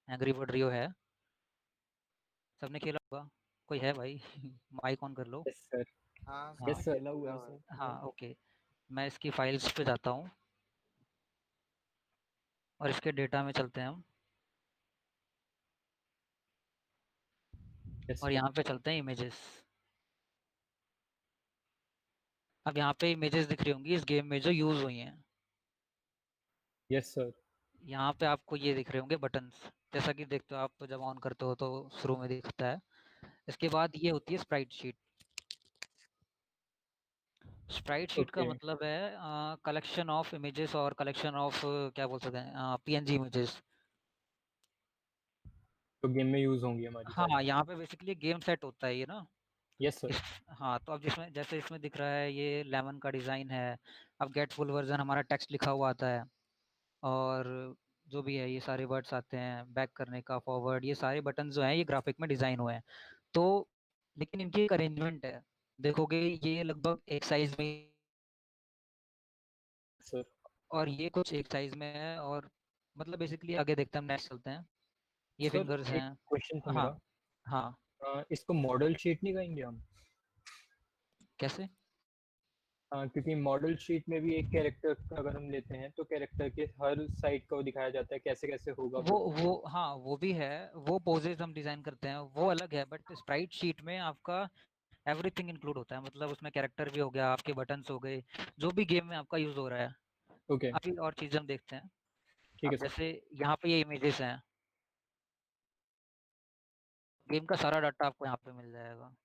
Angry bird रियो है, सबने खेला होगा। कोई है भाई? माइक ऑन कर लो। Yes sir. हाँ हाँ, सबने यस सर, खेला हुआ खेला है हुआ है। सर। हाँ, ओके। मैं इसकी फाइल्स पे जाता हूँ और इसके डेटा में चलते हैं हम, यस और सर। यहाँ पे चलते हैं इमेजेस। अब यहाँ पे इमेजेस दिख रही होंगी इस गेम में जो यूज़ हुई हैं। Yes sir. यहाँ पे आपको ये दिख रहे होंगे बटन्स, जैसा कि देखते हो आप जब ऑन करते हो तो शुरू में दिखता है। इसके बाद ये होती है स्प्राइट शीट। स्प्राइट शीट का ओके। मतलब है कलेक्शन ऑफ इमेजेस और कलेक्शन ऑफ क्या बोल सकते हैं, पीएनजी इमेजेस। तो गेम में यूज होंगी हमारी हाँ, सारी। यहाँ पे बेसिकली गेम सेट होता है ये ना। Yes sir. इस हाँ, तो अब जिसमें जैसे इसमें दिख रहा है ये लेमन का डिज़ाइन है। अब गेट फुल वर्जन हमारा टेक्स्ट लिखा हुआ आता है, और जो भी है ये सारे वर्ड्स आते हैं, बैक करने का, फॉरवर्ड, ये सारे बटन जो हैं ये ग्राफिक में डिज़ाइन हुए हैं। तो लेकिन इनकी एक अरेंजमेंट है, देखोगे ये लगभग एक साइज में, सर और ये कुछ एक साइज में है, और मतलब बेसिकली आगे देखते हैं, हम नेक्स्ट चलते हैं। ये सर फिंगर्स एक हैं। क्वेश्चन था हाँ, मेरा। हाँ। इसको मॉडल शीट नहीं कहेंगे हम? कैसे? क्योंकि मॉडल शीट में भी एक कैरेक्टर का अगर हम लेते हैं तो कैरेक्टर के हर साइड का वो दिखाया जाता है, कैसे कैसे होगा वो वो। वो हाँ, वो भी है। वो पोजेज हम डिजाइन करते हैं, वो अलग है, बट स्प्राइट शीट में आपका एवरीथिंग इंक्लूड होता है, मतलब उसमें कैरेक्टर भी हो गया, आपके बटन्स हो गए, जो भी गेम में आपका यूज हो रहा है। ओके। अभी और चीजें हम देखते हैं। ठीक है अब सर। जैसे यहाँ पे ये इमेजेस हैं, गेम का सारा डाटा आपको यहाँ पे मिल जाएगा। अब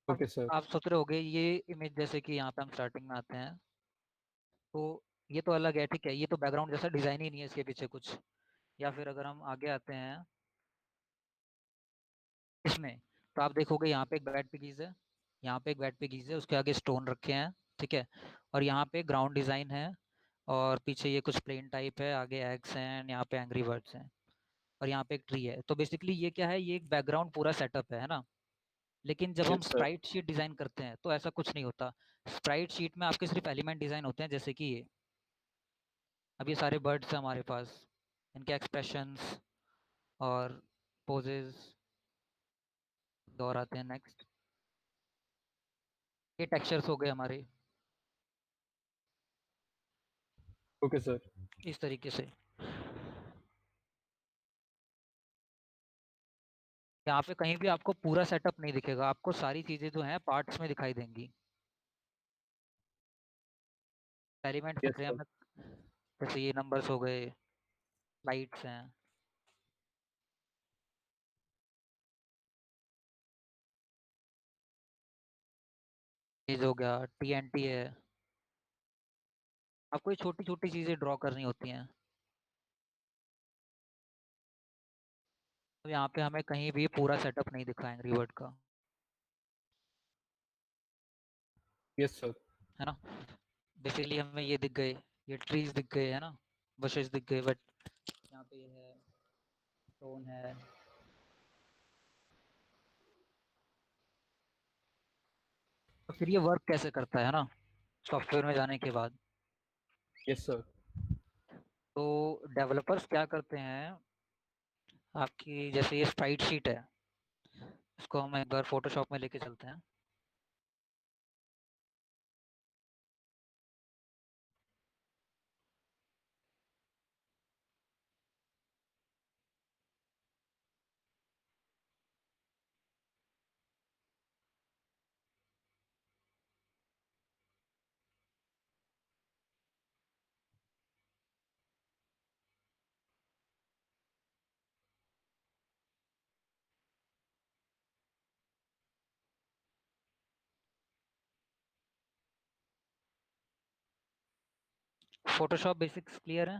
ओके सर। आप सोच रहे होगे ये इमेज, जैसे कि यहाँ पे हम स्टार्टिंग में आते हैं, तो ये तो अलग है, ठीक है, ये तो बैकग्राउंड जैसा डिजाइन ही नहीं है इसके पीछे कुछ। या फिर अगर हम आगे आते हैं इसमें, तो आप देखोगे यहाँ पे एक बैट पिगीज है, यहाँ पे एक बैट पिगीज है, उसके आगे स्टोन रखे हैं, ठीक है, और यहाँ पे ग्राउंड डिजाइन है, और पीछे ये कुछ प्लेन टाइप है, आगे एग्स हैं, यहाँ पे एंग्री बर्ड्स हैं, और यहाँ पे एक ट्री है। तो बेसिकली ये क्या है, ये एक बैकग्राउंड पूरा सेटअप है ना। लेकिन जब हम yes sir. Sprite sheet design करते हैं तो ऐसा कुछ नहीं होता। स्प्राइट शीट में आपके सिर्फ एलिमेंट डिजाइन होते हैं, जैसे कि ये, अब ये सारे बर्ड्स हैं हमारे पास, इनके एक्सप्रेशंस और पोजेज और आते हैं नेक्स्ट। ये टेक्सचर्स हो गए हमारे, ओके सर। इस तरीके से। यहाँ पे कहीं भी आपको पूरा सेटअप नहीं दिखेगा, आपको सारी चीजें जो हैं पार्ट्स में दिखाई देंगी। एलिमेंट दिख यस रहे हैं सर। हमें, जैसे ये नंबर्स हो गए, लाइट्स हैं, ये जो हो गया टीएनटी है। आपको ये छोटी छोटी चीजें ड्रॉ करनी होती हैं। तो यहाँ पे हमें कहीं भी पूरा सेटअप नहीं दिख रहा है एंग्री बर्ड का, यस सर। है ना। बेसिकली हमें ये दिख गए, ये ट्रीज दिख गए, है ना, बशेस दिख गए, बट यहाँ पे ये है, स्टोन है। तो फिर ये वर्क कैसे करता है ना, सॉफ्टवेयर में जाने के बाद। Yes sir. तो डेवलपर्स क्या करते हैं, आपकी जैसे ये स्प्राइट शीट है, इसको हम एक बार फोटोशॉप में लेके चलते हैं। फोटोशॉप बेसिक्स क्लियर है?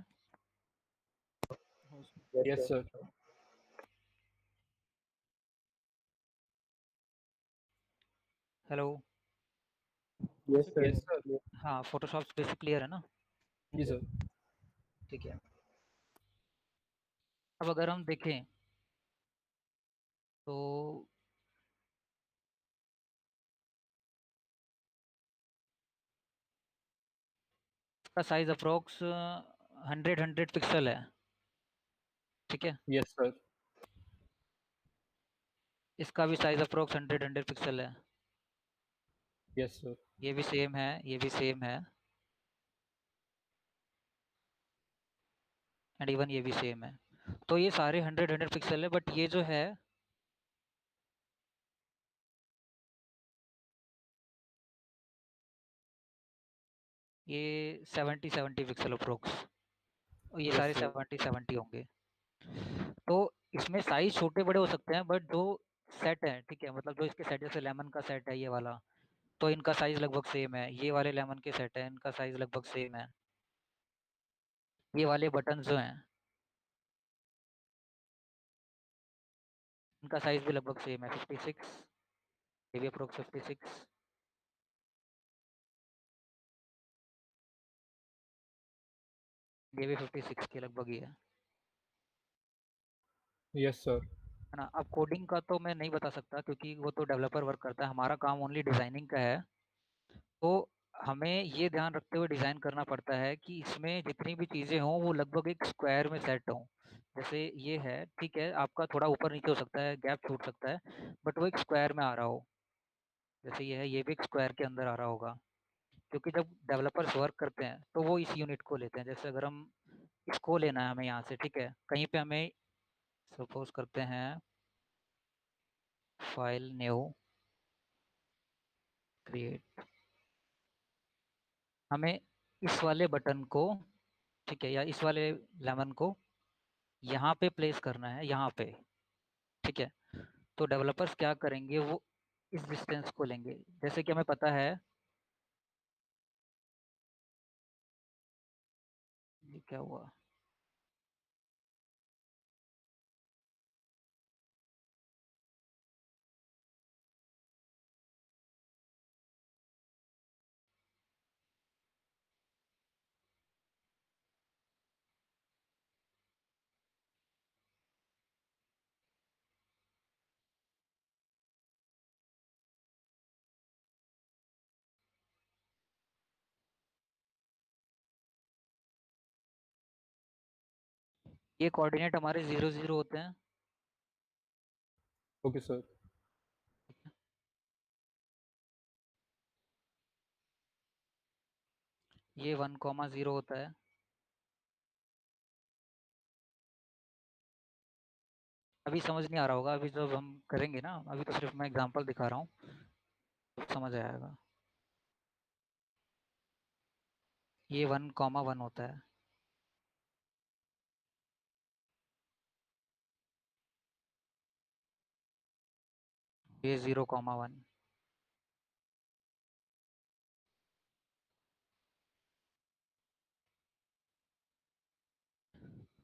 Yes sir. Hello. Yes yes sir. Sir. हाँ, फोटोशॉप बेसिक क्लियर है ना। जी सर। ठीक है। अब अगर हम देखें तो इसका साइज अप्रोक्स 100 पिक्सल है। ठीक है। Yes sir. इसका भी साइज अप्रोक्स 100 पिक्सल है। Yes sir. ये भी सेम है, ये भी सेम है, एंड इवन ये भी सेम है। तो ये सारे 100 पिक्सल है, बट ये जो है ये 70 पिक्सल अप्रोक्स, और ये यस सारे सर। 70 होंगे। तो इसमें साइज छोटे बड़े हो सकते हैं, बट जो सेट है, ठीक है, मतलब जो इसके सेट, जैसे लेमन का सेट है ये वाला, तो इनका साइज लगभग सेम है। ये वाले लेमन के सेट है, इनका साइज लगभग सेम है। ये वाले बटन जो हैं, इनका साइज भी लगभग सेम है, 56। ये भी अप्रोक्स 56। ये भी 56 के लगभग ही है यस सर। है ना। अब कोडिंग का तो मैं नहीं बता सकता, क्योंकि वो तो डेवलपर वर्क करता है, हमारा काम ओनली डिजाइनिंग का है। तो हमें ये ध्यान रखते हुए डिज़ाइन करना पड़ता है कि इसमें जितनी भी चीज़ें हों वो लगभग एक स्क्वायर में सेट हों। जैसे ये है, ठीक है, आपका थोड़ा ऊपर नीचे हो सकता है, गैप छूट सकता है, बट वो एक स्क्वायर में आ रहा हो। जैसे ये है, ये भी एक स्क्वायर के अंदर आ रहा होगा। क्योंकि जब डेवलपर्स वर्क करते हैं तो वो इस यूनिट को लेते हैं। जैसे अगर हम इसको लेना है हमें यहाँ से, ठीक है, कहीं पे हमें सपोज करते हैं फाइल न्यू क्रिएट, हमें इस वाले बटन को, ठीक है, या इस वाले लेमन को यहाँ पे प्लेस करना है, यहाँ पे, ठीक है। तो डेवलपर्स क्या करेंगे, वो इस डिस्टेंस को लेंगे। जैसे कि हमें पता है, ये क्या हुआ, ये कोऑर्डिनेट हमारे 0 0 होते हैं। Okay sir. ये 1 0 होता है। अभी समझ नहीं आ रहा होगा, अभी जब हम करेंगे ना, अभी तो सिर्फ मैं एग्जांपल दिखा रहा हूँ, तो समझ आएगा। ये 1 1 होता है। ये 0 1।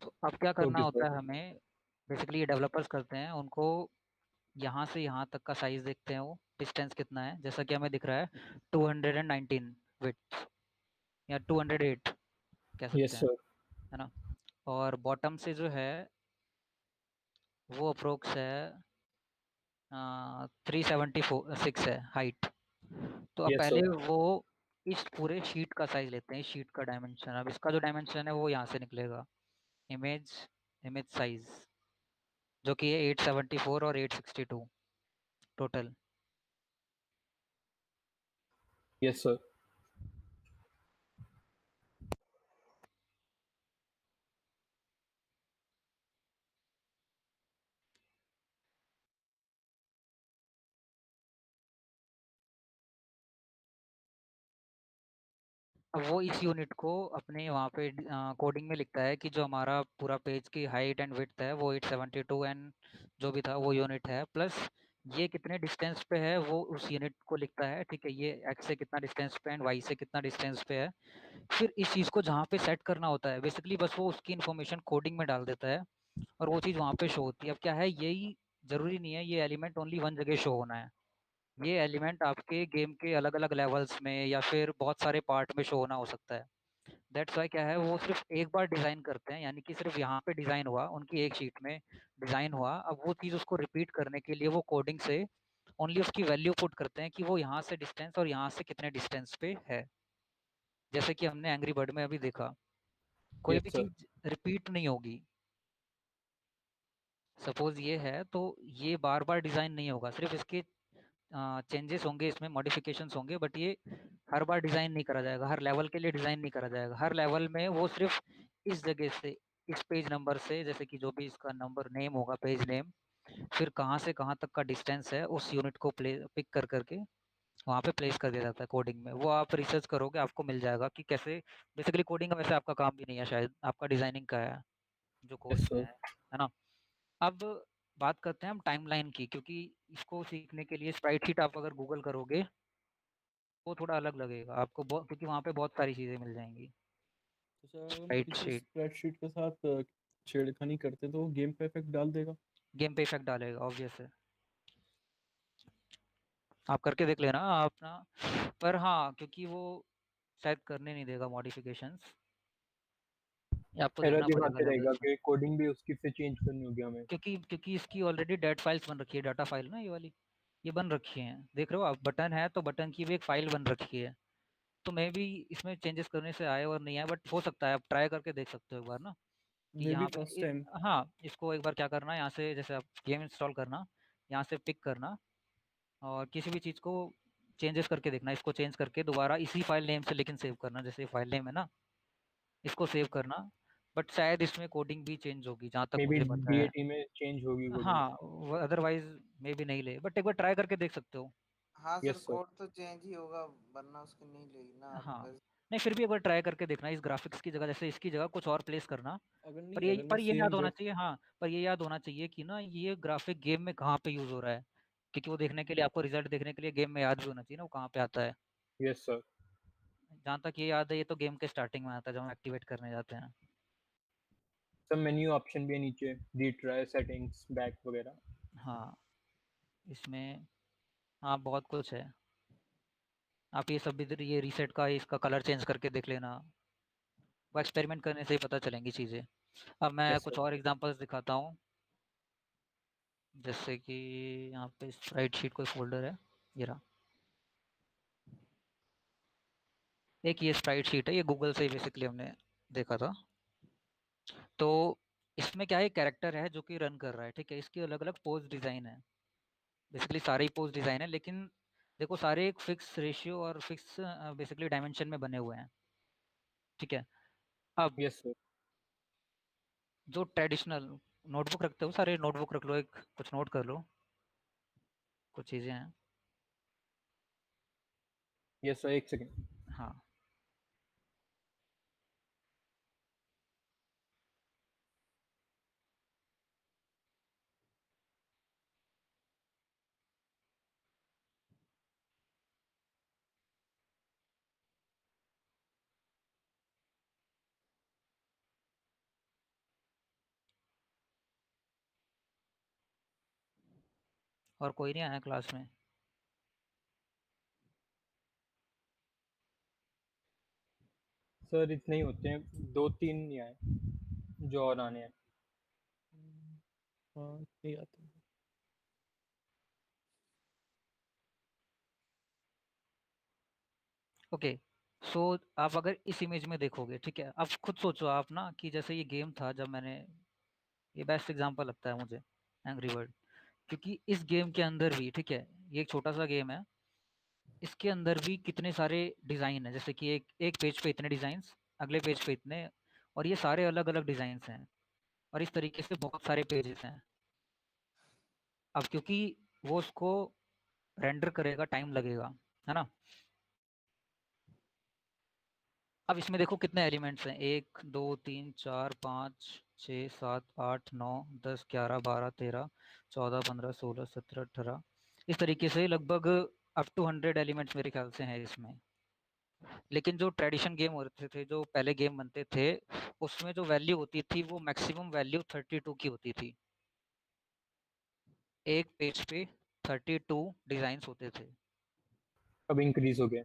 तो अब क्या करना ओके होता सर। है हमें, बेसिकली ये डेवलपर्स करते हैं, उनको यहाँ से यहाँ तक का साइज देखते हैं, वो डिस्टेंस कितना है। जैसा कि हमें दिख रहा है 219 विड्थ, या 208 कह सकते यस हैं, सर। है ना। और बॉटम से जो है वो अप्रोक्स है 376 है हाइट। तो अब यस पहले सर। वो इस पूरे शीट का साइज लेते हैं, शीट का डायमेंशन। अब इसका जो डायमेंशन है वो यहाँ से निकलेगा, इमेज इमेज साइज, जो कि है 874 और 862 टोटल। Yes sir. अब वो इस यूनिट को अपने वहाँ पे कोडिंग में लिखता है कि जो हमारा पूरा पेज की हाइट एंड विड्थ है वो 872 एंड जो भी था वो यूनिट है, प्लस ये कितने डिस्टेंस पे है वो उस यूनिट को लिखता है, ठीक है। ये एक्स से कितना डिस्टेंस पे एंड वाई से कितना डिस्टेंस पे है। फिर इस चीज़ को जहाँ पे सेट करना होता है, बेसिकली बस वो उसकी इन्फॉर्मेशन कोडिंग में डाल देता है, और वो चीज़ वहाँ पे शो होती है। अब क्या है, यही ज़रूरी नहीं है ये एलिमेंट ओनली वन जगह शो होना है। ये एलिमेंट आपके गेम के अलग अलग लेवल्स में या फिर बहुत सारे पार्ट में शो होना हो सकता है। दैट्स वाई क्या है, वो सिर्फ एक बार डिज़ाइन करते हैं, यानी कि सिर्फ यहाँ पे डिज़ाइन हुआ, उनकी एक शीट में डिज़ाइन हुआ। अब वो चीज़ उसको रिपीट करने के लिए वो कोडिंग से ओनली उसकी वैल्यू पुट करते हैं कि वो यहाँ से डिस्टेंस और यहाँ से कितने डिस्टेंस पे है। जैसे कि हमने एंग्री बर्ड में अभी देखा, कोई भी यस सर। चीज़ रिपीट नहीं होगी। सपोज ये है तो ये बार बार डिजाइन नहीं होगा, सिर्फ इसके चेंजेस होंगे, इसमें मॉडिफिकेशंस होंगे, बट ये हर बार डिजाइन नहीं करा जाएगा, हर लेवल के लिए डिजाइन नहीं करा जाएगा। हर लेवल में वो सिर्फ इस जगह से, इस पेज नंबर से, जैसे कि जो भी इसका नंबर नेम होगा, पेज नेम, फिर कहाँ से कहाँ तक का डिस्टेंस है, उस यूनिट को पिक कर करके वहाँ पे प्लेस कर दिया जाता है कोडिंग में। वो आप रिसर्च करोगे आपको मिल जाएगा कि कैसे। बेसिकली कोडिंग का वैसे आपका काम भी नहीं है, शायद आपका डिजाइनिंग का है जो यस कोर्स में सर। है ना। अब बात करते हैं हम टाइमलाइन की, क्योंकि इसको सीखने के लिए स्प्राइट शीट आप अगर गूगल करोगे वो थोड़ा अलग लगेगा आपको, क्योंकि वहाँ पे बहुत सारी चीज़ें मिल जाएंगी। तो सर अगर हम स्प्राइट किसी शीट स्प्रेडशीट के साथ छेड़खानी करते तो वो गेम पे इफेक्ट डाल देगा। गेम पे इफेक्ट डालेगा, ऑब्वियस है। आप करके देख लेना आप ना। पर हाँ, क्योंकि वो शायद करने नहीं देगा मॉडिफिकेशंस, ये आपको एरर देखना पड़ेगा दिखाते रहेगा लेवल्स में। कि कोडिंग भी उसकी फिर चेंज करनी होगी हमें। क्योंकि क्योंकि इसकी ऑलरेडी डेट फाइल्स बन रखी है, डाटा फाइल ना ये वाली, ये बन रखी है, देख रहे हो आप, बटन है तो बटन की भी एक फाइल बन रखी है। तो मे भी इसमें चेंजेस करने से आए और नहीं आए, बट हो सकता है, आप ट्राई करके देख सकते हो एक बार ना, कि मे बी यहाँ पे फर्स्ट टाइम। हाँ, इसको एक बार क्या करना है, यहाँ से जैसे आप गेम इंस्टॉल करना, यहाँ से पिक करना, और किसी भी चीज़ को चेंजेस करके देखना, इसको चेंज करके दोबारा इसी फाइल नेम से लेकिन सेव करना, जैसे फाइल नेम है ना, इसको सेव करना। बट शायद इसमें कोडिंग भी चेंज होगी जहाँ तक मे बी मुझे पता है। डीएटी में चेंज होगी कोडिंग। हाँ, अदरवाइज मे भी नहीं ले, बट एक बार ट्राई करके देख सकते हो। हाँ सर, यस सर। कोड तो चेंज ही होगा, वरना उसकी नहीं लेगी ना आप हाँ, बस। नहीं फिर भी एक बार ट्राई करके देखना, इस ग्राफिक्स की जगह, जैसे इसकी जगह कुछ और प्लेस करना। अगर मैं पर ये सेम याद होना जग चाहिए, हाँ, पर ये याद होना चाहिए कि ना ये ग्राफिक गेम में कहाँ पे यूज हो रहा है, क्योंकि वो देखने के लिए, आपको रिजल्ट देखने के लिए गेम में याद भी होना चाहिए ना वो कहाँ पे आता है। Yes sir. जहाँ तक ये याद है, ये तो गेम के स्टार्टिंग में आता है जब हम एक्टिवेट करने जाते हैं। सब मेन्यू ऑप्शन भी है नीचे, रीट्राई, सेटिंग्स, बैक वगैरह। हाँ, इसमें हाँ बहुत कुछ है। आप ये सब भी इधर, ये रीसेट का इसका कलर चेंज करके देख लेना, वो एक्सपेरिमेंट करने से ही पता चलेंगी चीज़ें। अब मैं यस कुछ सर। और एग्जांपल्स दिखाता हूँ, जैसे कि यहाँ पे स्प्राइट शीट कोई फोल्डर है, ये रहा। एक ये स्प्राइट शीट है, ये गूगल से ही बेसिकली हमने देखा था। तो इसमें क्या है, कैरेक्टर है जो कि रन कर रहा है, ठीक है, इसकी अलग अलग पोज डिज़ाइन है, बेसिकली सारे ही पोज डिज़ाइन है, लेकिन देखो सारे एक फिक्स रेशियो और फिक्स बेसिकली डायमेंशन में बने हुए हैं, ठीक है। अब यस सर। जो ट्रेडिशनल नोटबुक रखते हो, सारे नोटबुक रख लो, एक कुछ नोट कर लो, कुछ चीज़ें हैं। यस सर, एक सेकेंड। हाँ, और कोई नहीं आया क्लास में? सर इतने ही होते हैं, दो तीन ही आए जो और आने हैं। हाँ नहीं आता। ओके, सो आप अगर इस इमेज में देखोगे, ठीक है, अब खुद सोचो आप ना कि जैसे ये गेम था, जब मैंने, ये बेस्ट एग्जांपल लगता है मुझे, एंग्री बर्ड, क्योंकि इस गेम के अंदर भी, ठीक है, ये एक छोटा सा गेम है, इसके अंदर भी कितने सारे डिज़ाइन है, जैसे कि एक एक पेज पे इतने डिज़ाइंस, अगले पेज पे इतने, और ये सारे अलग अलग डिज़ाइंस हैं, और इस तरीके से बहुत सारे पेजेस हैं। अब क्योंकि वो उसको रेंडर करेगा, टाइम लगेगा, है ना। अब इसमें देखो कितने एलिमेंट्स हैं, 1 2 3 4 5 6 7 8 9 10 11 12 13 14 15 16 17 18, इस तरीके से लगभग अप टू 100 एलिमेंट्स मेरे ख्याल से हैं इसमें। लेकिन जो ट्रेडिशन गेम होते थे, जो पहले गेम बनते थे, उसमें जो वैल्यू होती थी वो मैक्सिमम वैल्यू 32 की होती थी, एक पेज पे 32 डिजाइन होते थे। अब इंक्रीज हो गया।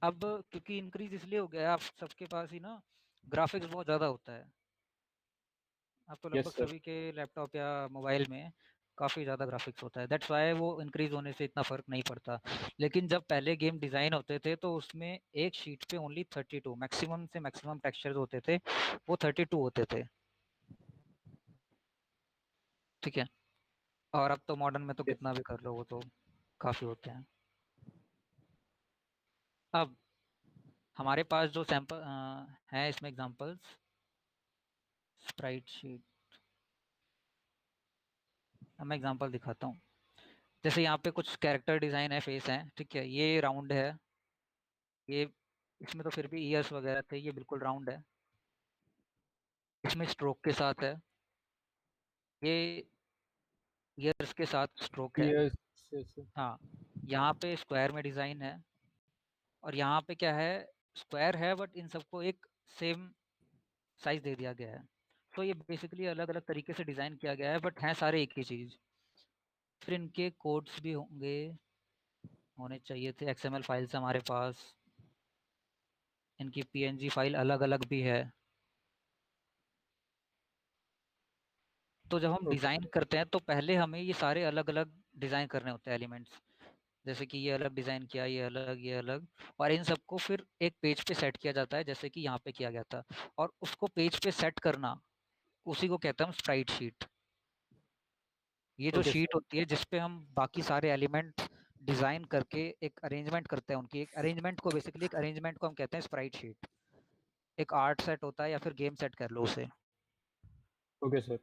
अब क्योंकि इंक्रीज इसलिए हो गया, आप सबके पास ही ना ग्राफिक्स बहुत ज़्यादा होता है, अब तो लगभग यस सर। सभी के लैपटॉप या मोबाइल में काफ़ी ज़्यादा ग्राफिक्स होता है, दैट्स वाई वो इंक्रीज होने से इतना फ़र्क नहीं पड़ता। लेकिन जब पहले गेम डिज़ाइन होते थे तो उसमें एक शीट पे ओनली 32 मैक्सिमम से मैक्सिमम टेक्सचर्स होते थे, वो 32 होते थे, ठीक है। और अब तो मॉडर्न में तो कितना भी कर लो वो तो काफी होते हैं। अब हमारे पास जो सैंपल है इसमें एग्जांपल्स, स्प्राइट शीट। अब मैं एग्जांपल दिखाता हूँ। जैसे यहाँ पे कुछ कैरेक्टर डिजाइन है, फेस है, ठीक है, ये राउंड है, ये इसमें तो फिर भी ईयर्स वगैरह थे, ये बिल्कुल राउंड है, इसमें स्ट्रोक के साथ है, ये ईयर्स के साथ स्ट्रोक है। यस हाँ, यहाँ पे स्क्वायर में डिजाइन है, और यहाँ पे क्या है, स्क्वायर है बट इन सबको एक सेम साइज दे दिया गया है। तो ये बेसिकली अलग अलग तरीके से डिजाइन किया गया है, बट हैं सारे एक ही चीज। फिर इनके कोड्स भी होने चाहिए थे, XML फाइल्स हमारे पास, इनकी PNG फाइल अलग अलग भी है। तो जब हम ओके डिज़ाइन करते हैं तो पहले हमें ये सारे अलग अलग डिज़ाइन करने होते हैं एलिमेंट्स। जैसे कि ये अलग डिज़ाइन किया, ये अलग, ये अलग, और इन सबको फिर एक पेज पे सेट किया जाता है, जैसे कि यहाँ पे किया गया था। और उसको पेज पे सेट करना, उसी को कहते हैं हम स्प्राइट शीट। ये जो ओके शीट सर होती है जिसपे हम बाकी सारे एलिमेंट डिज़ाइन करके एक अरेंजमेंट करते हैं, उनकी एक अरेंजमेंट को, बेसिकली एक अरेंजमेंट को हम कहते हैं स्प्राइट शीट। एक आर्ट सेट होता है या फिर गेम सेट कर लो उसे। ओके सर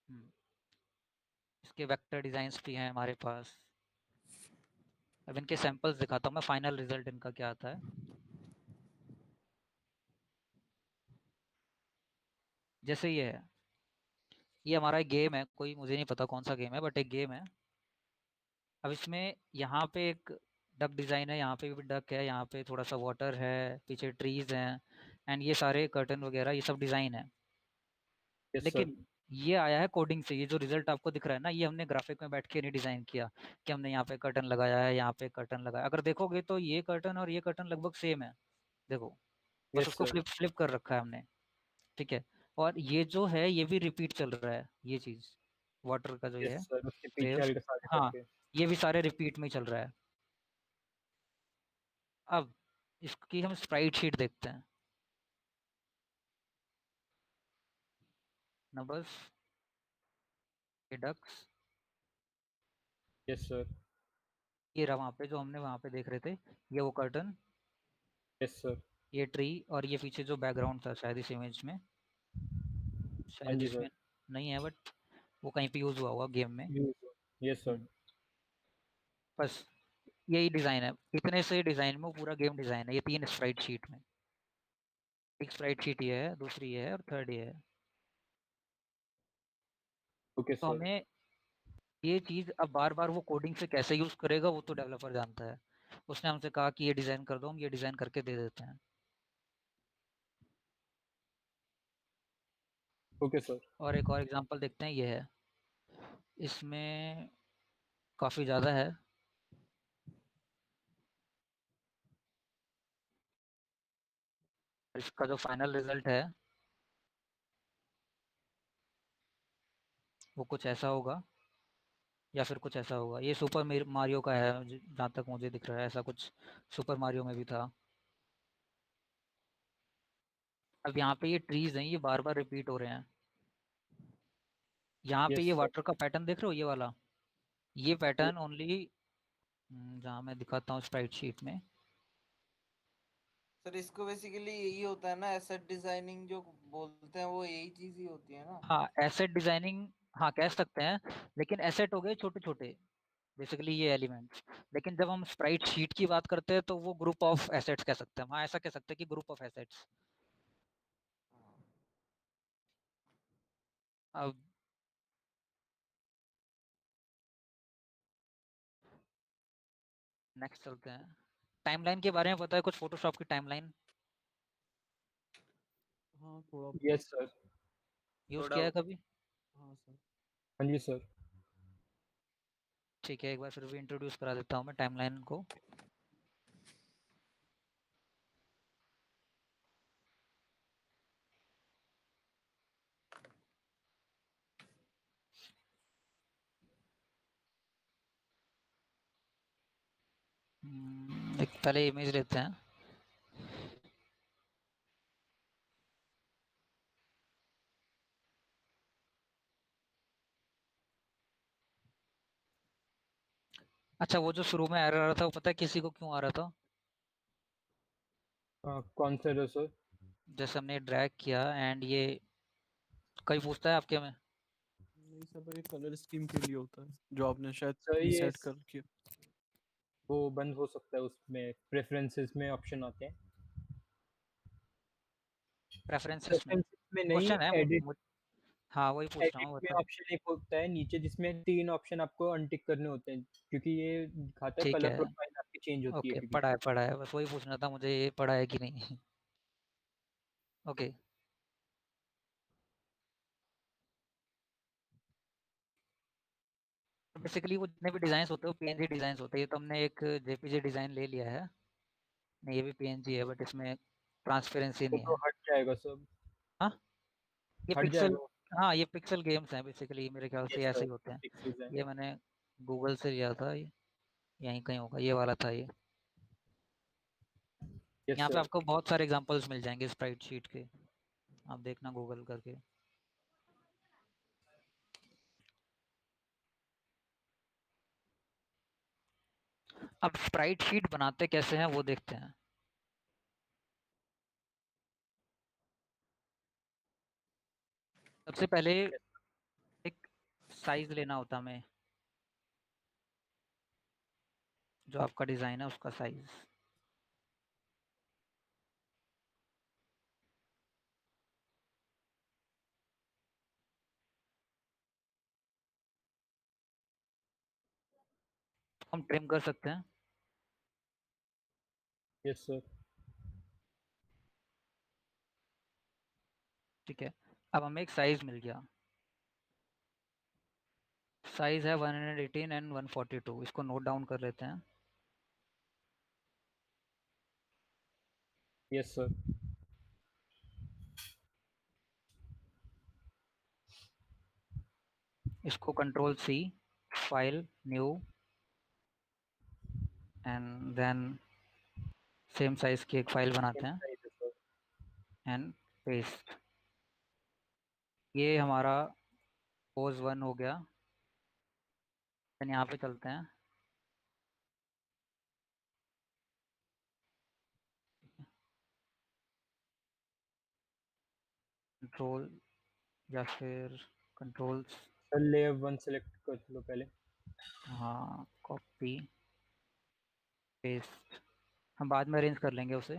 हम्म, इसके वेक्टर डिज़ाइंस भी हैं हमारे पास। अब इनके सैंपल्स दिखाता हूँ मैं, फाइनल रिजल्ट इनका क्या आता है। जैसे ये हमारा एक गेम है, कोई मुझे नहीं पता कौन सा गेम है, बट एक गेम है। अब इसमें यहाँ पे एक डक डिज़ाइन है, यहाँ पे भी डक है, यहाँ पे थोड़ा सा वाटर है, पीछे ट्रीज हैं, एंड ये सारे कर्टन वगैरह ये सब डिज़ाइन है। यस सर लेकिन ये आया है कोडिंग से। ये जो रिजल्ट आपको दिख रहा है ना, ये हमने ग्राफिक में बैठ के नहीं डिज़ाइन किया कि हमने यहाँ पे कर्टन लगाया है, यहाँ पे कर्टन लगाया। अगर देखोगे तो ये कर्टन और ये कर्टन लगभग सेम है, देखो, बस यस उसको सर फ्लिप फ्लिप कर रखा है हमने, ठीक है। और ये जो है ये भी रिपीट चल रहा है, ये चीज़ वाटर का जो ये यस है, सर उसके पीछे वेव्स, हल्का सा आगे हाँ, करके ये भी सारे रिपीट में ही चल रहा है। अब इसकी हम स्प्राइट शीट देखते हैं। नंबर्स, ये डक्स, यस सर ये रहा वहाँ पे जो हमने वहाँ पे देख रहे थे, ये वो कर्टन, यस सर ये ट्री, और ये पीछे जो बैकग्राउंड था शायद इस इमेज में, हाँ शायद जी सर इसमें नहीं है, बट वो कहीं पे यूज़ हुआ होगा गेम में। यस सर बस यही डिज़ाइन है, इतने से डिज़ाइन में वो पूरा गेम डिज़ाइन है, ये 3 स्प्राइट शीट में। एक स्प्राइट शीट ये है, दूसरी ये है, और थर्ड ये है। ओके तो सर हमें ये चीज़ अब बार बार वो कोडिंग से कैसे यूज़ करेगा वो तो डेवलपर जानता है। उसने हमसे कहा कि ये डिज़ाइन कर दो, हम ये डिज़ाइन करके दे देते हैं। ओके सर और एक और एग्जांपल देखते हैं, ये है, इसमें काफ़ी ज़्यादा है। इसका जो फाइनल रिजल्ट है वो कुछ ऐसा होगा, या फिर कुछ ऐसा होगा। ये सुपर मारियो का है जहाँ तक मुझे दिख रहा है, ऐसा कुछ सुपर मारियो में भी था। अब यहाँ पे ये ट्रीज हैं, ये बार बार रिपीट हो रहे हैं। यहाँ पे यस ये सर वाटर का पैटर्न देख रहे हो, ये वाला, ये पैटर्न ओनली, जहाँ मैं दिखाता हूँ स्प्राइट शीट में। सर इसको बेसिकली यही होता है ना, एसेट डिजाइनिंग जो बोलते हैं, वो यही चीज ही होती है ना। हाँ, एसेट डिजाइनिंग, हाँ कह सकते हैं, लेकिन एसेट हो गए छोटे छोटे, बेसिकली ये एलिमेंट्स। लेकिन जब हम स्प्राइट शीट की बात करते हैं तो वो ग्रुप ऑफ एसेट्स कह सकते हैं, हाँ ऐसा कह सकते हैं कि ग्रुप ऑफ एसेट्स। अब नेक्स्ट चलते हैं। टाइमलाइन के बारे में पता है कुछ, फोटोशॉप की टाइमलाइन हाँ, थोड़ा बहुत। यस सर यूज़ थोड़ा किया है कभी? हाँ सर। हाँ जी सर ठीक है, एक बार फिर भी इंट्रोड्यूस करा देता हूँ मैं टाइमलाइन को। एक पहले इमेज लेते हैं। अच्छा, वो जो शुरू में एरर आ रहा था वो पता है किसी को क्यों आ रहा था? कौन सा सर? जैसे हमने ड्रैग किया एंड ये कहीं पूछता है आपके में? नहीं सब ये कलर स्कीम के लिए होता है जो आपने शायद सर ये रीसेट कर रखी है। वो बंद हो सकता है, उसमें प्रेफरेंसेस में ऑप्शन आते हैं। प्रेफरेंसेस में प्रेफरेंसेस में नहीं, क्वेश्चन है एडिट हाँ वही पूछ रहा एडिट हूँ, में बताओ। ऑप्शन एक होता है नीचे, जिसमें 3 ऑप्शन आपको अनटिक करने होते हैं, क्योंकि ये दिखाता है ठीक कलर है, प्रोफाइल आपकी चेंज होती है ओके, क्योंकि। पढ़ा है, बस वही पूछना था मुझे, ये पढ़ा है कि नहीं। ओके। तो बेसिकली वो जितने भी डिजाइन होते हैं वो पीएनजी डिजाइन होते हैं। ये तो हमने एक जेपीजी डिजाइन ले लिया है, नहीं ये भी पीएनजी है बट इसमें ट्रांसपेरेंसी वो नहीं तो है। हट जाएगा सब, हाँ, ये हट पिक्सल, जाएगा। हाँ ये पिक्सल गेम्स हैं बेसिकली, मेरे ख्याल से यस ऐसे सर, ही होते हैं। पिक्सेल्स हैं। ये मैंने गूगल से लिया था, ये यहीं कहीं होगा, ये वाला था ये। यस यहाँ पे सर। आपको बहुत सारे एग्जांपल्स मिल जाएंगे स्प्राइट शीट के, आप देखना गूगल करके। अब स्प्राइट शीट बनाते कैसे हैं वो देखते हैं। सबसे पहले एक साइज लेना होता है हमें, जो आपका डिजाइन है उसका साइज। हम ट्रिम कर सकते हैं। Yes sir. ठीक है, अब हमें एक साइज मिल गया, साइज है 118 एंड 142, इसको नोट डाउन कर लेते हैं। Yes sir. इसको control C, file, new, and then same size की एक फाइल बनाते हैं एंड पेस्ट। ये हमारा पोज 1 हो गया। देन यहाँ पे चलते हैं, कंट्रोल या फिर कंट्रोल, सर लेयर 1 सेलेक्ट कर लो पहले। हाँ कॉपी पेस्ट, हम बाद में अरेंज कर लेंगे उसे।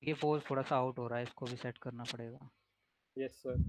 ये पोज थोड़ा सा आउट हो रहा है, इसको भी सेट करना पड़ेगा। Yes sir.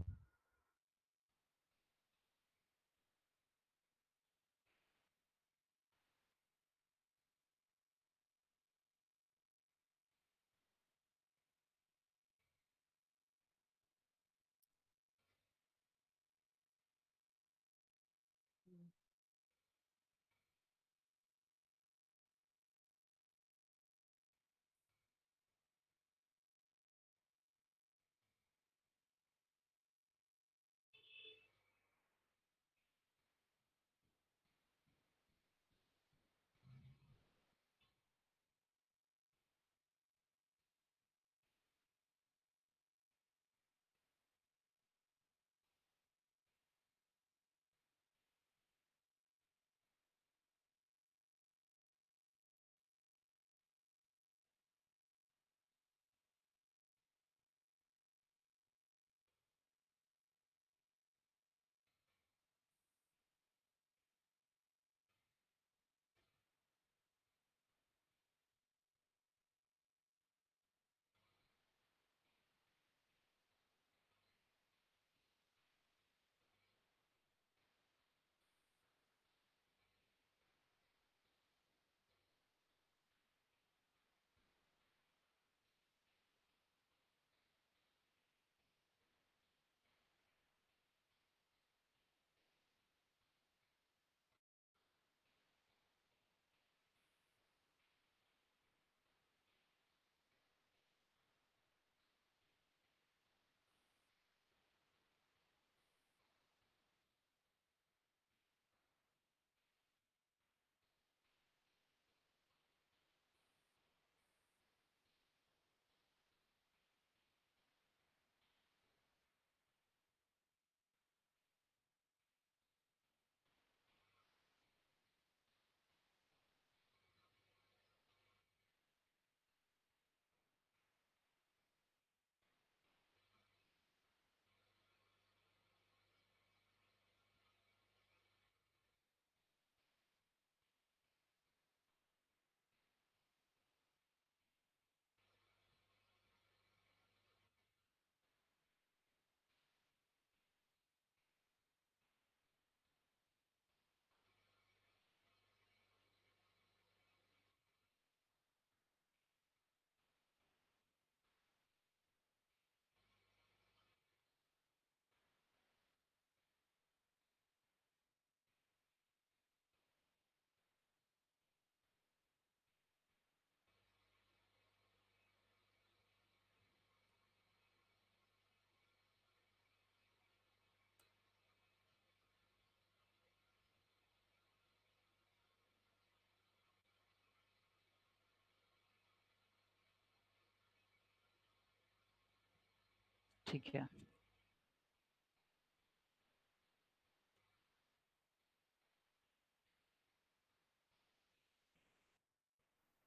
ठीक है।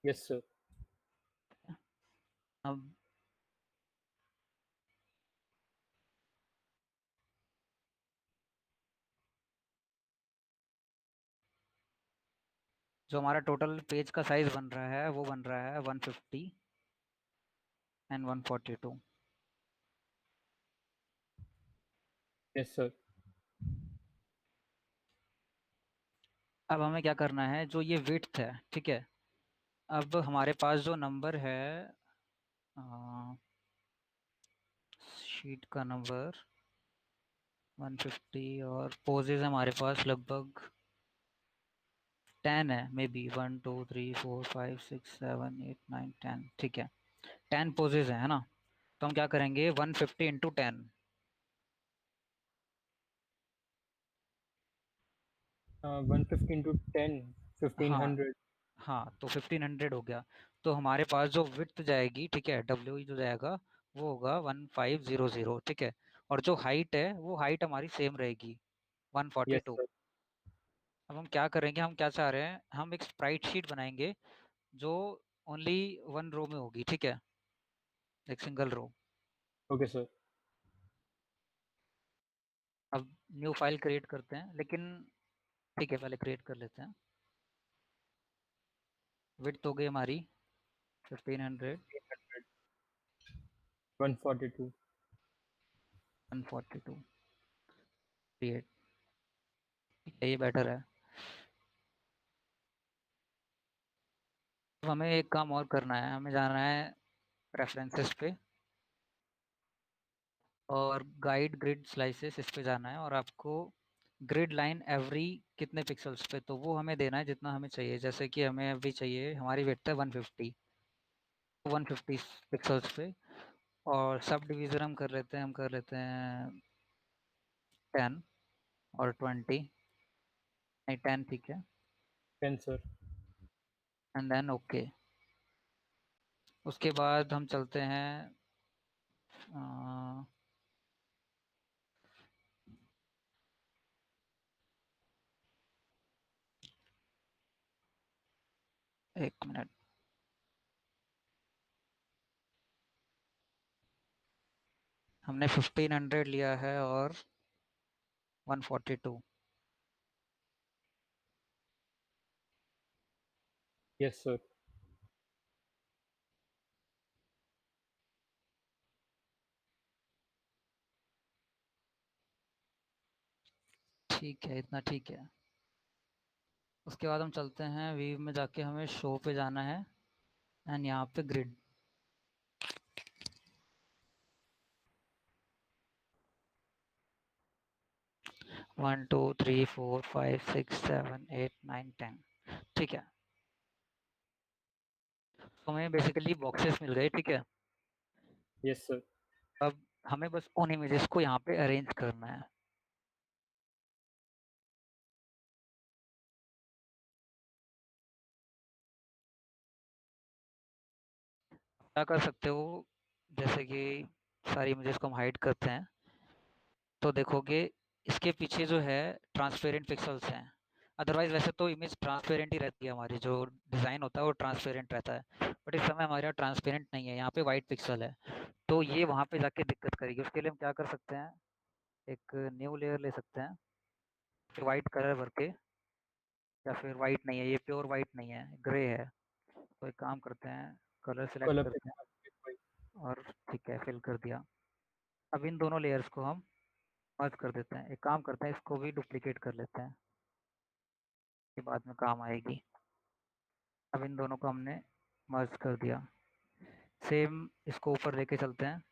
Yes sir. अब जो हमारा टोटल पेज का साइज बन रहा है वो बन रहा है 150 एंड 142। Yes sir. अब हमें क्या करना है, जो ये विड्थ है, ठीक है, अब हमारे पास जो नंबर है शीट का नंबर 150 और पोजेज हमारे पास लगभग 10 है, मे बी 1 2 3 4 5 6 7 8 9 10, ठीक है, 10 पोजेज है ना। तो हम क्या करेंगे, 150 इंटू 10। 150 इंटू 10, हाँ 1500। हाँ, तो 1500 हो गया। तो हमारे पास जो विड्थ जाएगी, ठीक है, डब्ल्यू जो जाएगा वो होगा 1500, ठीक है, और जो हाइट है वो हाइट हमारी सेम रहेगी यस 142। सर। अब हम क्या करेंगे, हम क्या चाह रहे हैं, हम एक स्प्राइट शीट बनाएंगे जो ओनली वन रो में होगी, ठीक है, एक सिंगल रो। Okay sir. अब न्यू फाइल क्रिएट करते हैं, लेकिन ठीक है, पहले क्रिएट कर लेते हैं। विड्थ हो गई हमारी 1500, 142। 142, क्रिएट, ये बेटर है। अब हमें एक काम और करना है, हमें जाना है रेफरेंसेस पे और गाइड ग्रिड स्लाइसेस, इस पे जाना है, और आपको ग्रिड लाइन एवरी कितने पिक्सल्स पे, तो वो हमें देना है जितना हमें चाहिए। जैसे कि हमें अभी चाहिए, हमारी विड्थ है 150, 150 पिक्सल्स पे, और सब डिवीजन हम कर लेते हैं, हम कर लेते हैं 10 और 20, नहीं 10 ठीक है, 10 सर। And then okay. उसके बाद हम चलते हैं अ, एक मिनट, हमने 1500 लिया है और 142। Yes sir. ठीक है, इतना ठीक है। उसके बाद हम चलते हैं व्यू में, जाके हमें शो पे जाना है एंड यहाँ पे grid. One two three four five six seven eight nine 10, ठीक है। तो हमें बेसिकली बॉक्सेस मिल गए, ठीक है। Yes sir. अब हमें बस उन इमेजेस को यहाँ पे अरेंज करना है। क्या कर सकते हो, जैसे कि सारी इमेजेस को हम हाइड करते हैं, तो देखोगे इसके पीछे जो है ट्रांसपेरेंट पिक्सल्स हैं। अदरवाइज वैसे तो इमेज ट्रांसपेरेंट ही रहती है, हमारी जो डिज़ाइन होता है वो ट्रांसपेरेंट रहता है, बट इस समय हमारे यहाँ ट्रांसपेरेंट नहीं है, यहाँ पे वाइट पिक्सल है। तो ये वहाँ पे जाके दिक्कत करेगी। उसके लिए हम क्या कर सकते हैं, एक न्यू लेयर ले सकते हैं, फिर वाइट कलर भर के, या फिर वाइट नहीं है, ये प्योर वाइट नहीं है, ग्रे है, तो एक काम करते हैं, कलर सेलेक्ट कलर पे करते हैं और ठीक है, फिल कर दिया। अब इन दोनों लेयर्स को हम मर्ज कर देते हैं। एक काम करते हैं, इसको भी डुप्लीकेट कर लेते हैं, ये बाद में काम आएगी। अब इन दोनों को हमने मर्ज कर दिया। सेम इसको ऊपर लेके चलते हैं,